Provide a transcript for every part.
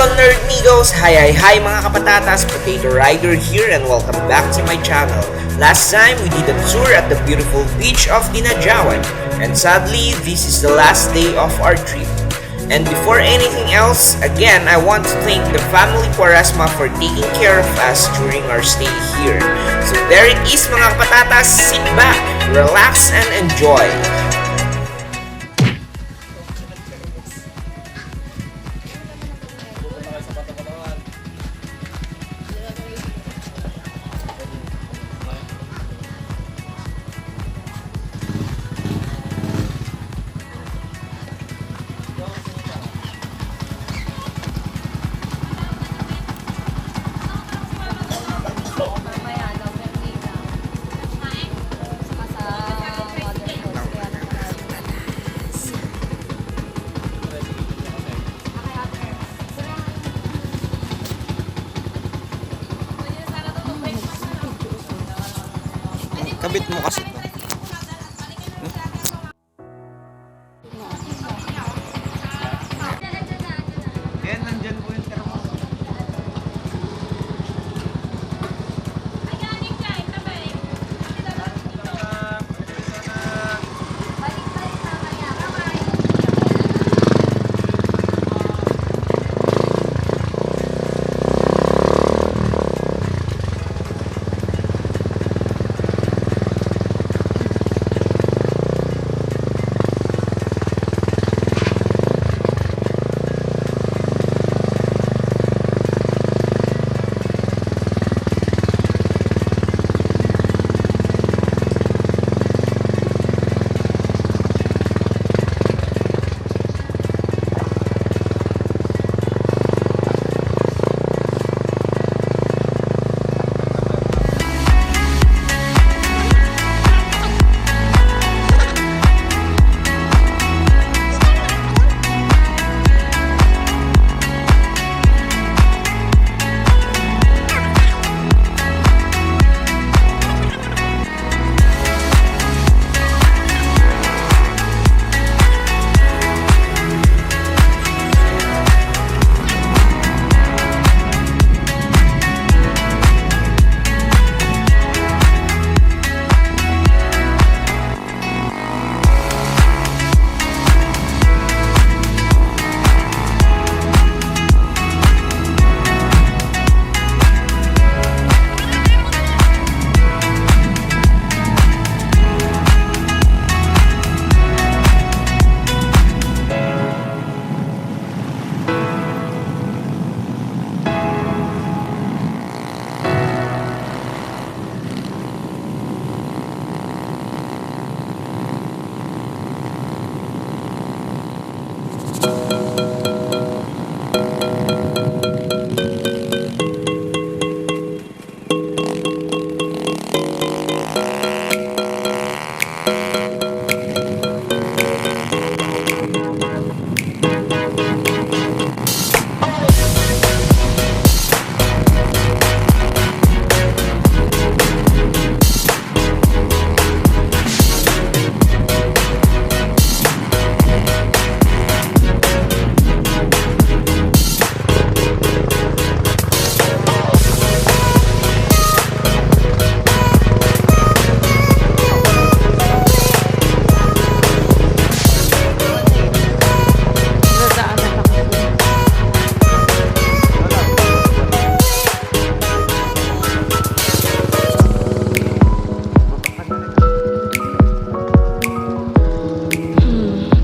Hello nerd amigos! Hi mga kapatatas! Potato Rider here and welcome back to my channel. Last time we did a tour at the beautiful beach of Dinadiawan, and sadly this is the last day of our trip. And before anything else, again I want to thank the family Quaresma for taking care of us during our stay here. So there it is mga kapatatas, sit back, relax and enjoy! Kabit mo kasi ito. Yan, nandyan po yung termos.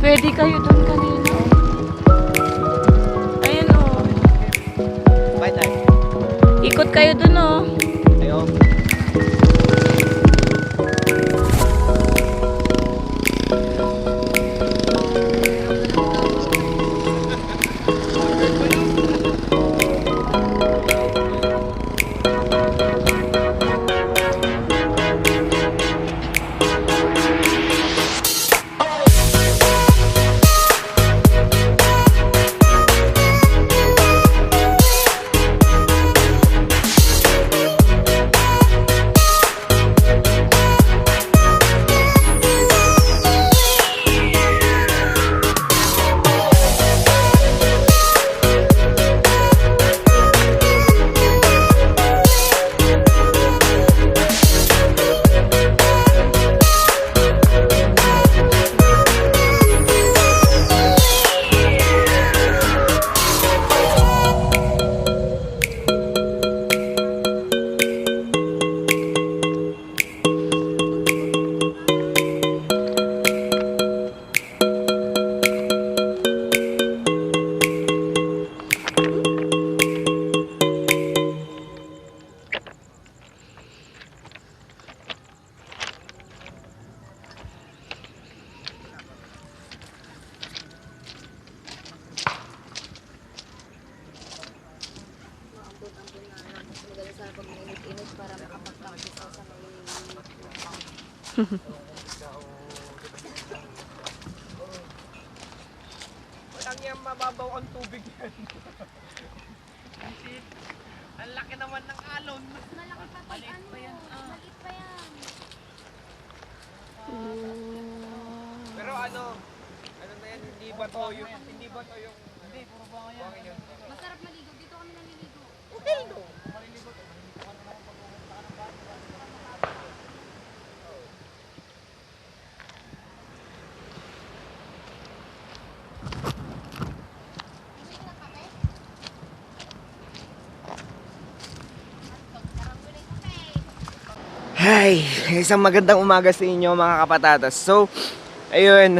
Pwede kayo doon kanina. Ayun o. Bye tayo. Ikot kayo doon o. Ayaw. para makapag-practice ako sa may Walang yan, mababaw ang tubig yan. Ang laki naman ng alon. malaki pa pag ano, maliit pa yan. Pero ano na yan, hindi ba to yung, hindi, puro ba yan? Masarap maligo. Dito kami naliligo. Hi! Isang magandang umaga sa inyo mga kapatatas. So, ayun.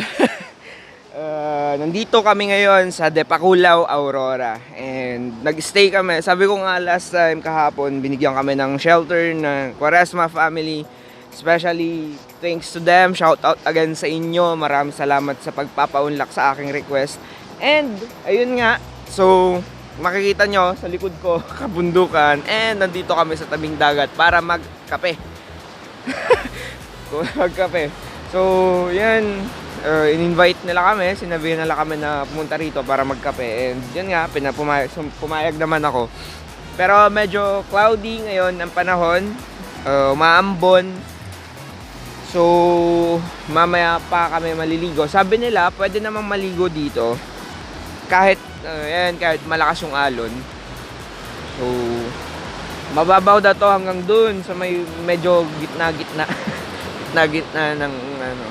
Nandito kami ngayon sa Dipaculao, Aurora. And nag-stay kami. Sabi ko nga last time kahapon, binigyan kami ng shelter ng Quaresma family. Especially thanks to them. Shout out again sa inyo. Maraming salamat sa pagpapaunlak sa aking request. And ayun nga. So, makikita nyo sa likod ko, kabundukan. And nandito kami sa tabing dagat para magkape. Magkape. So, yan. In-invite nila kami. Sinabi nila kami na pumunta rito para magkape. And yan nga, pumayag naman ako. Pero medyo cloudy ngayon ang panahon. Umaambon. So, mamaya pa kami maliligo. Sabi nila, pwede namang maligo dito. Kahit malakas yung alon. So, mababaw daw to hanggang dun sa may medyo gitna-gitna. Gitna ng ano.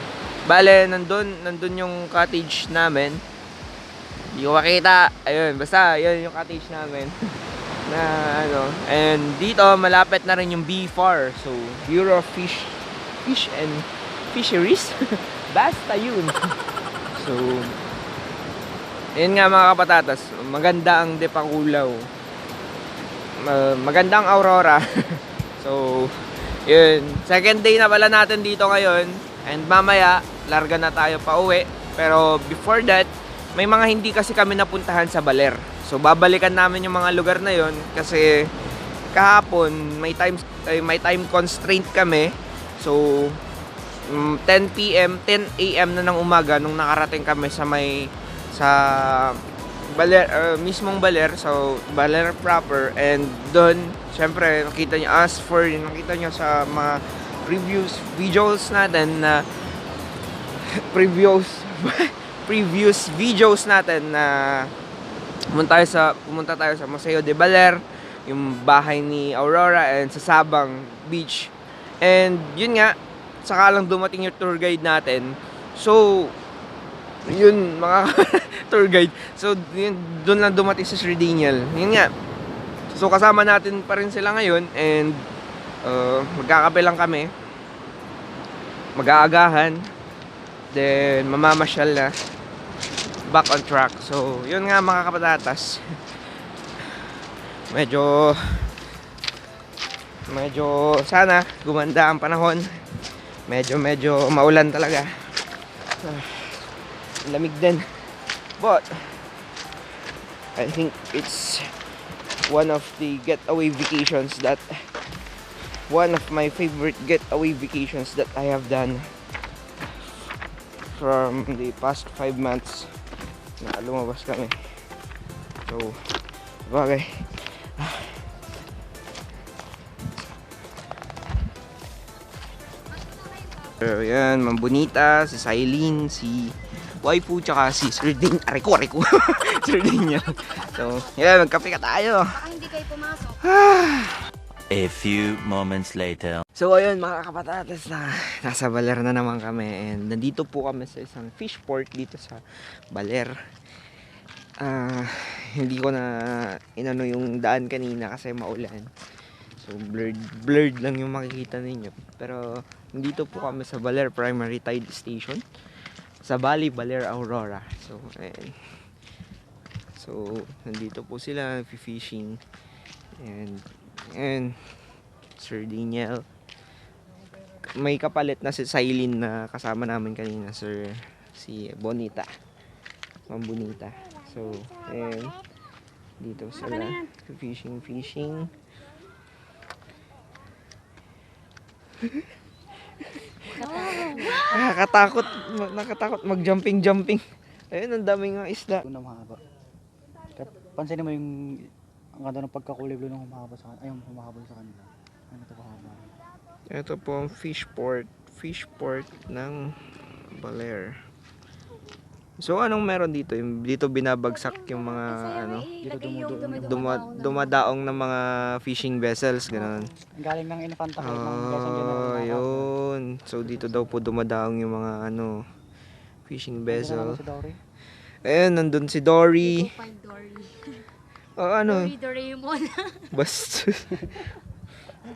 Bale, nandun yung cottage namin. Hindi ko makita. Ayun, basta yun yung cottage namin. Na ano. And dito, malapit na rin yung B4. So, Bureau of Fish and Fisheries. Basta yun. So, yun nga mga kapatatas. Maganda ang Dipaculao. Maganda ang Aurora. So, yun. Second day na pala natin dito ngayon. And mamaya, larga na tayo pa uwi. Pero before that, may mga hindi kasi kami napuntahan sa Baler. So, babalikan namin yung mga lugar na yun. Kasi kahapon, may time constraint kami. So, 10 a.m. na ng umaga nung nakarating kami sa Baler, mismong Baler, so Baler proper. And doon, syempre, nakita nyo sa mga videos natin na previous videos natin na pumunta tayo sa Museo de Baler, yung bahay ni Aurora, and sa Sabang Beach. And yun nga, saka lang dumating yung tour guide natin. So, yun, mga tour guide. So, doon lang dumating si Sir Daniel. Yun nga. So, kasama natin pa rin sila ngayon. And, magkakape lang kami. Mag-aagahan. Then, mamamasyal na. Back on track. So, yun nga mga kapatatas. Medyo sana gumanda ang panahon. Medyo maulan talaga. Lamig din. But I think it's one of my favorite getaway vacations that I have done from the past 5 months na lumabas kami. So, bagay. So, yan, Mambunita, si Sailin, si Waifu, tsaka si Sir Din. Ariko. Sir Din yan. So, yan, magkape ka tayo. Baka hindi kayo pumasok. A few moments later. So, ayun, mga kapatatas, nasa Baler na naman kami. And nandito po kami sa isang fish port dito sa Baler. Hindi ko na inano yung daan kanina kasi maulan. So, blurred lang yung makikita ninyo. Pero, nandito po kami sa Baler Primary Tide Station. Sa Bali, Baler, Aurora. So, ayan. So, nandito po sila, fishing. And Sir Daniel. May kapalit na si Sailin na kasama namin kanina, si Bonita. Mambunita. So, ayan. Dito sila. Fishing. Nakakatakot mag-jumping. Ayun, ang daming mga isda. Ito na mahaba. Kaya pansinin mo yung ang ganda ng pagkakulay blue ng humahaba sa kanila. Ay, yung humahabol sa kanila. Ano ito kahaba? Ito po ang fish port ng Baler. So anong meron dito? Dito binabagsak yung mga ano, dumadaong ng mga fishing vessels, gano'n. Galing ng Infanta Cay ng Quezon General. Yun. So dito daw po dumadaong yung mga ano, fishing vessel. Si Dory. Ayun, nandun si Dory. Find Dory. O ano, Doraemon. basta.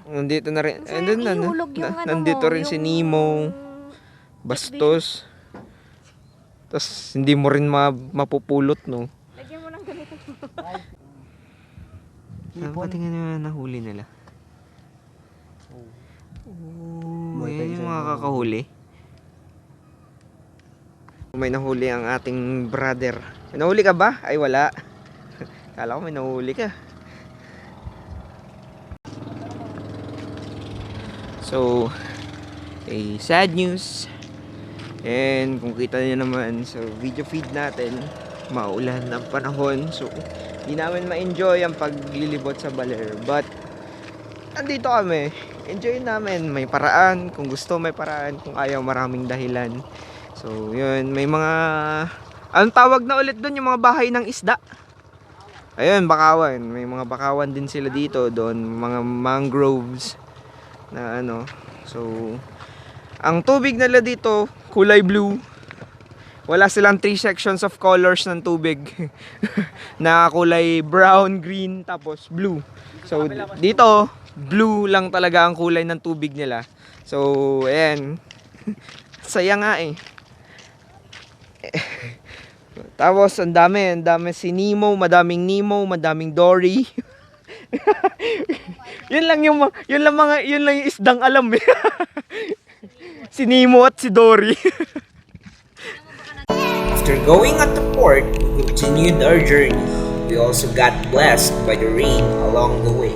Nandito na rin. Saan Andun na. ihulog yung ano Nandito mo, rin si yung Nemo. Bastos. Tapos hindi mo rin mapupulot, no? Lagyan mo ng ganito. Patingin nyo na nahuli nila. Buhay pa Yan yung yung isa mga yung kakahuli. May nahuli ang ating brother. May nahuli ka ba? Ay, wala. Kala ko may nahuli ka. So, sad news. And kung kita niyo naman sa video feed natin, maulan ng panahon. So, di namin ma-enjoy ang paglilibot sa Baler. But, andito kami. Enjoy namin. May paraan. Kung gusto, may paraan. Kung ayaw, maraming dahilan. So, yun. May mga... Anong tawag na ulit doon? Yung mga bahay ng isda. Ayun, bakawan. May mga bakawan din sila dito. Doon, mga mangroves. Na ano. So, ang tubig nila dito, kulay blue. Wala silang 3 sections of colors ng tubig. Na kulay brown, green, tapos blue. So, dito, blue lang talaga ang kulay ng tubig nila. So, ayan. Saya nga eh. Tapos, ang dami si Nemo, madaming Dory. yun lang yung isdang alam eh. Si Nemo at si Dory. After going at the port, we continued our journey. We also got blessed by the rain along the way.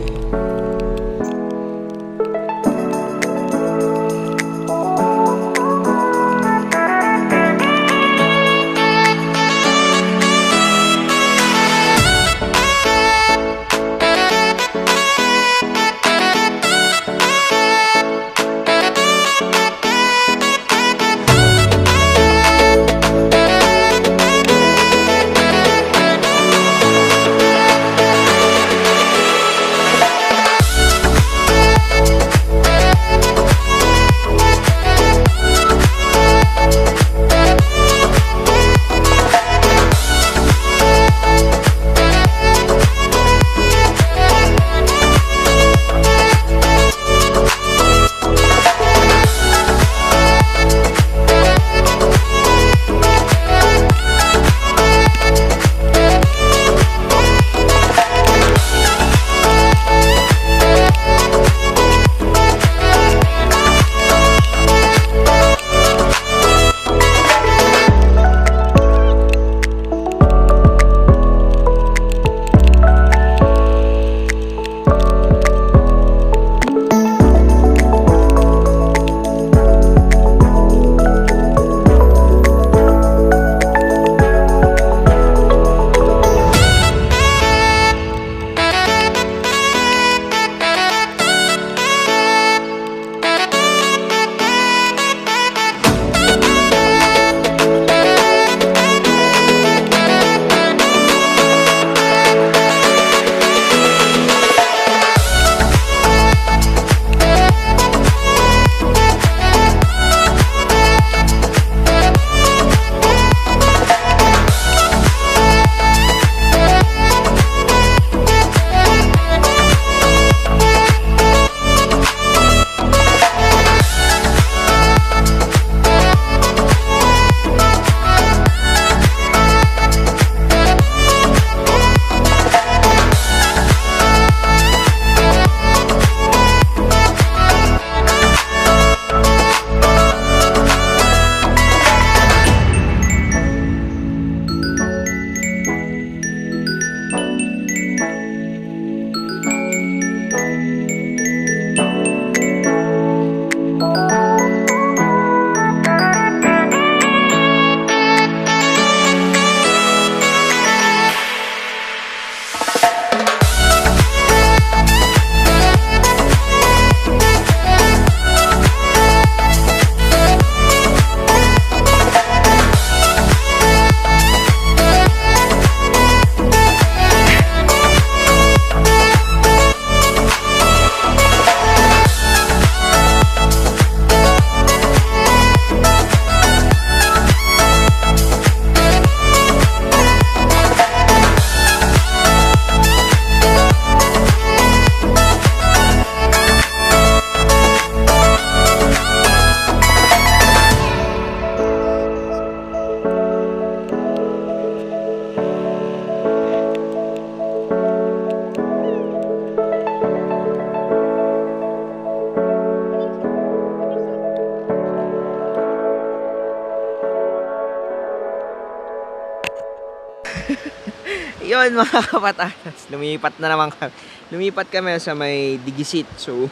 Yun mga kapatatas, lumipat na naman kami. Lumipat kami sa may digisit. So,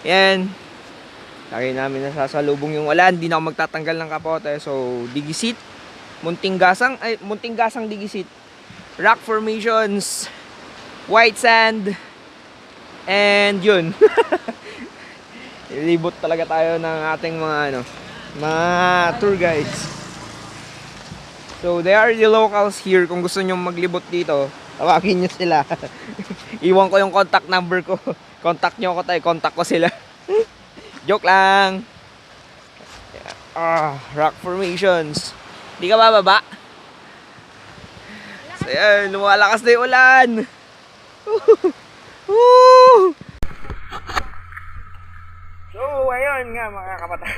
yan. Lagi namin nasasalubong yung ulan. Hindi na ako magtatanggal ng kapote. So, digisit. Munting gasang digisit. Rock formations. White sand. And yun. Ilibot talaga tayo ng ating mga tour guides. So, they are the locals here. Kung gusto nyo maglibot dito, tawagin nyo sila. Iwan ko yung contact number ko. Contact nyo ako tayo. Contact ko sila. Joke lang. Rock formations. Di ka bababa? So, yan. Lumalakas na yung ulan. So, ayun nga mga kapatid.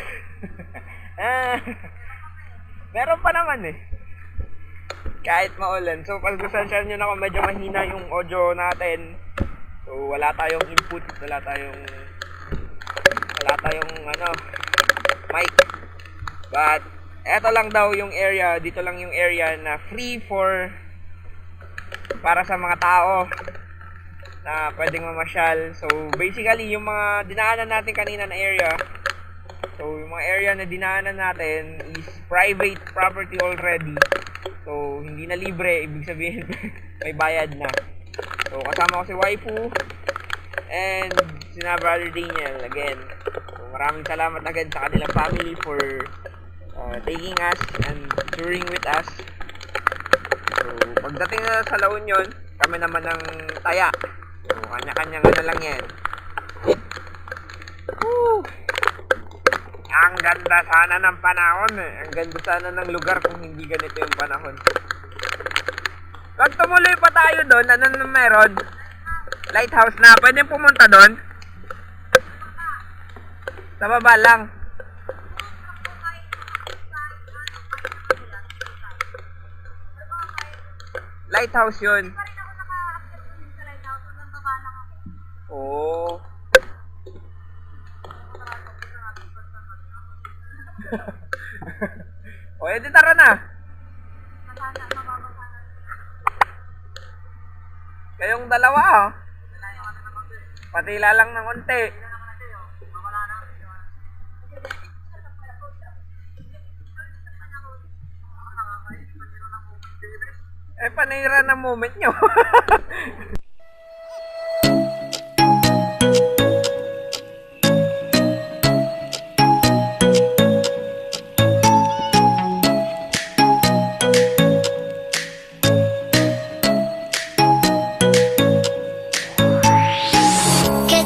Meron pa naman eh. Kahit maulan. So, pagdasensyahan nyo na kung medyo mahina yung audio natin. So, wala tayong input. Wala tayong mic. But, eto lang daw yung area. Dito lang yung area na free para sa mga tao na pwedeng mamasyal. So, basically, yung mga dinaanan natin kanina na area, so, yung mga area na dinaanan natin is private property already. So, hindi na libre. Ibig sabihin, may bayad na. So, kasama ko si Waifu and si Brother Daniel again. So, maraming salamat again sa kanilang family for taking us and touring with us. So, pagdating na sa La Union, kami naman ng taya. So, kanya-kanyang lang yan. Woo! Ang ganda sana ng panahon eh. Ang ganda sana ng lugar kung hindi ganito yung panahon. Pag tumuloy pa tayo doon, ano na meron? Lighthouse na. Pwede pumunta doon? Sa baba lang. Lighthouse yun. Oo. O, edi tara na. Kayong dalawa, oh. Patila lang ng unti. Panira ng moment nyo. Get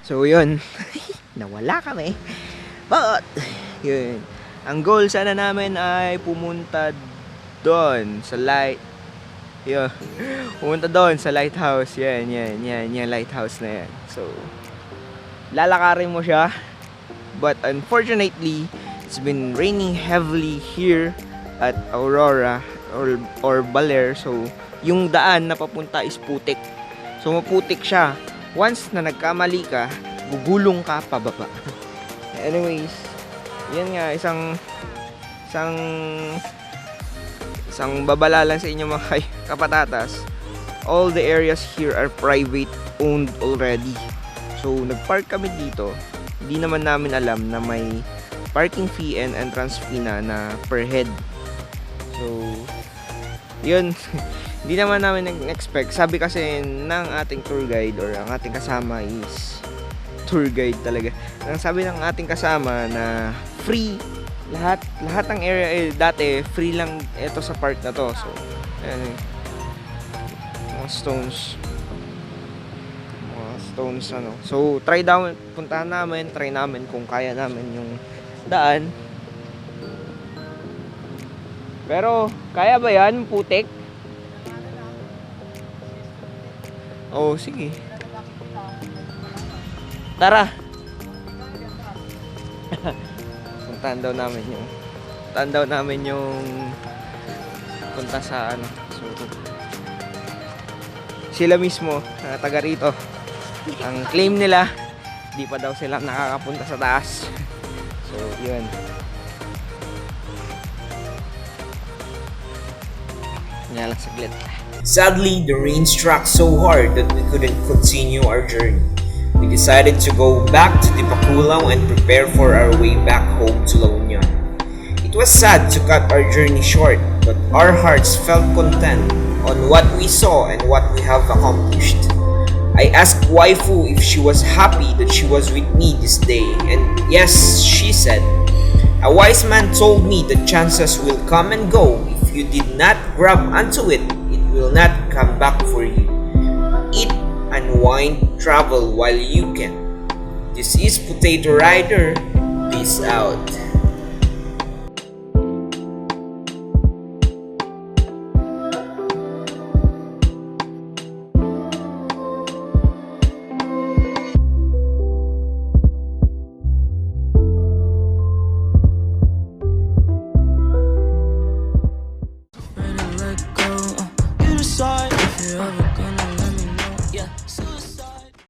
So yun, nawala kami. But, yun. Ang goal sana namin ay pumunta doon sa yun. Pumunta doon sa lighthouse. Yan, lighthouse na yan. So, lalakarin mo siya. But unfortunately, it's been raining heavily here at Aurora or Baler. So, yung daan na papunta is putik. So, maputik siya. Once na nagkamali ka, gugulong ka pababa. Anyways, yan nga, isang babala lang sa inyo mga kapatatas. All the areas here are private owned already. So, nagpark kami dito. Hindi naman namin alam na may parking fee and entrance fee na per head. So, yun. Hindi naman namin nag-expect. Sabi kasi ng ating tour guide or ang ating kasama is tour guide talaga. Ang sabi ng ating kasama na free lahat ng area dati free lang ito sa park na to. So, ayan, mga stones ano. So, puntahan namin, try namin kung kaya namin yung daan. Pero, kaya ba yan? Putik? Oh, sige. Tara. Puntahan daw namin yung punta sa ano. So, sila mismo, taga rito. Ang claim nila, di pa daw sila nakakapunta sa taas. So, yun. Nga lang saglit. Sadly, the rain struck so hard that we couldn't continue our journey. We decided to go back to Dipaculao and prepare for our way back home to La Union. It was sad to cut our journey short, but our hearts felt content on what we saw and what we have accomplished. I asked waifu if she was happy that she was with me this day, and yes, she said. A wise man told me that chances will come and go. If you did not grab onto it, it will not come back for you. Eat, unwind, travel while you can. This is Potato Rider. Peace out.